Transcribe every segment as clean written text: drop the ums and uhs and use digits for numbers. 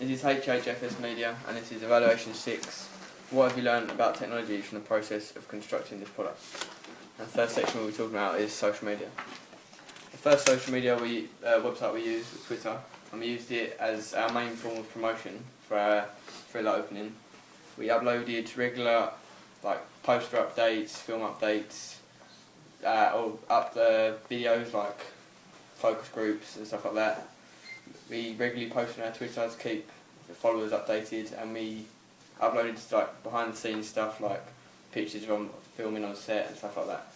This is HHFS Media and this is Evaluation 6. What have you learned about technology from the process of constructing this product? And the first section we'll be talking about is social media. The first social media website we used was Twitter, and we used it as our main form of promotion for our thriller opening. We uploaded regular poster updates, film updates, or up the videos like focus groups and stuff like that. We regularly post on our Twitter to keep the followers updated, and we uploaded behind the scenes stuff like pictures from filming on set and stuff like that.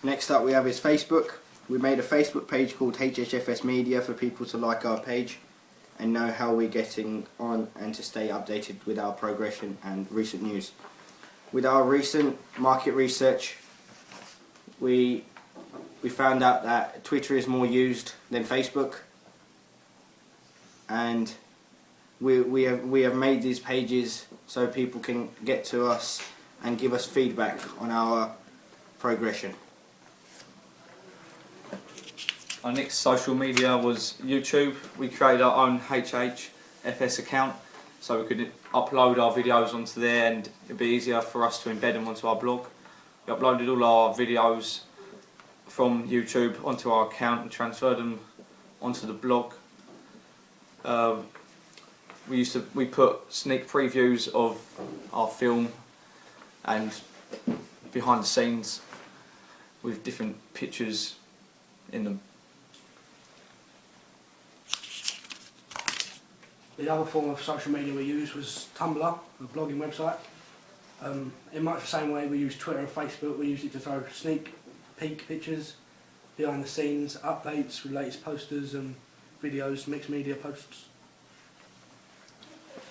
Next up we have is Facebook. We made a Facebook page called HHFS Media for people to like our page and know how we're getting on and to stay updated with our progression and recent news. With our recent market research, we found out that Twitter is more used than Facebook, and we have made these pages so people can get to us and give us feedback on our progression. Our next social media was YouTube. We created our own HHFS account so we could upload our videos onto there and it'd be easier for us to embed them onto our blog. We uploaded all our videos from YouTube onto our account and transferred them onto the blog. We put sneak previews of our film and behind the scenes with different pictures in them. The other form of social media we used was Tumblr, a blogging website. In much the same way we used Twitter and Facebook, we used it to throw sneak peek pictures, behind the scenes, updates with latest posters and videos, mixed media posts.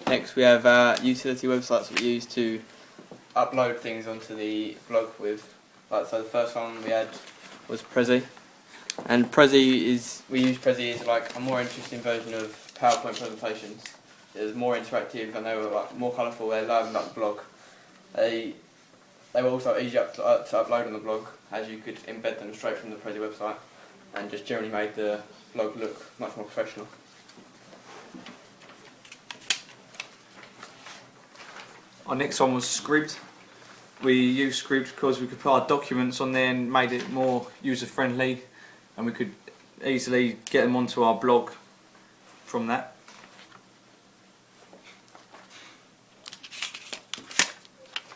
Next we have utility websites that we use to upload things onto the blog with. So the first one we had was Prezi. And we use Prezi as a more interesting version of PowerPoint presentations. It was more interactive and they were more colourful. They livened up the blog. They were also easier to upload on the blog, as you could embed them straight from the Prezi website, and just generally made the blog look much more professional. Our next one was Scribd. We used Scribd because we could put our documents on there and made it more user friendly, and we could easily get them onto our blog from that.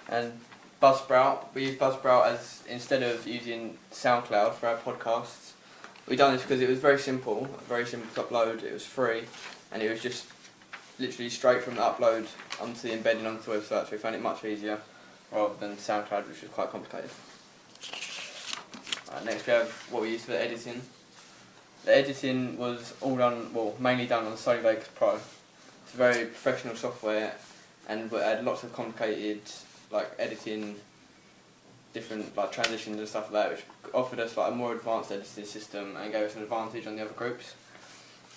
And Buzzsprout, we use Buzzsprout as instead of using SoundCloud for our podcasts. We done this because it was very simple to upload. It was free, and it was just literally straight from the upload onto the embedding onto the website. So we found it much easier rather than SoundCloud, which was quite complicated. Next we have what we use for the editing. The editing was mainly done on Sony Vegas Pro. It's a very professional software, and we had lots of complicated editing, different transitions and stuff like that, which offered us a more advanced editing system and gave us an advantage on the other groups.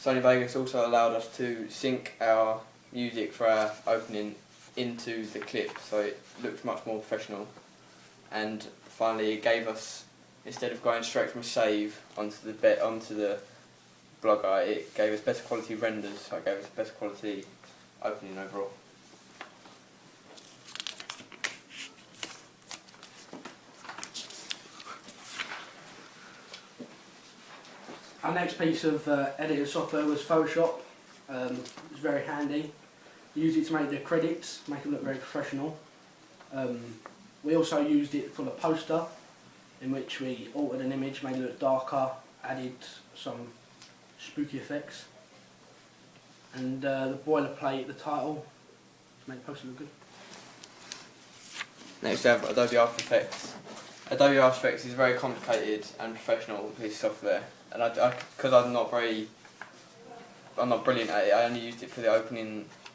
Sony Vegas also allowed us to sync our music for our opening into the clip, so it looked much more professional. And finally, it gave us, instead of going straight from save onto the Blogger, it gave us better quality renders, so it gave us better quality opening overall. Our next piece of editing software was Photoshop. It was very handy. We used it to make the credits, make it look very professional. We also used it for the poster, in which we altered an image, made it look darker, added some spooky effects, and the boilerplate, the title, to make the poster look good. Next we have Adobe After Effects. Adobe After Effects is a very complicated and professional piece of software, and because I'm not brilliant at it, I only used it for the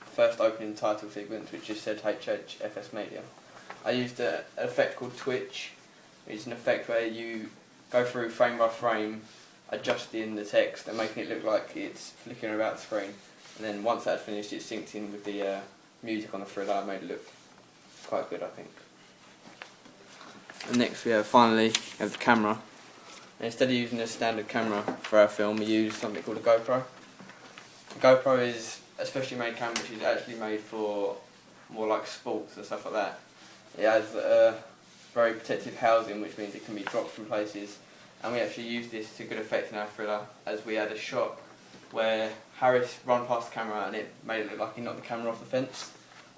first opening title sequence, which just said HHFS Media. I used an effect called Twitch. It's an effect where you go through frame by frame, adjusting the text and making it look like it's flickering about the screen. And then once that had finished, it synced in with the music on the thriller and made it look quite good, I think. And next we have the camera. And instead of using a standard camera for our film, we use something called a GoPro. A GoPro is a specially made camera which is actually made for more like sports and stuff like that. It has a very protective housing, which means it can be dropped from places, and we actually used this to good effect in our thriller, as we had a shot where Harris ran past the camera and it made it look like he knocked the camera off the fence,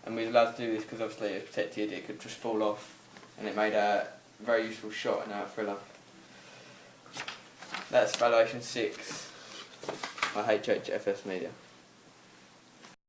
and we were allowed to do this because obviously it was protected, it could just fall off, and it made a very useful shot in our thriller. That's Valuation 6 by HHFS Media.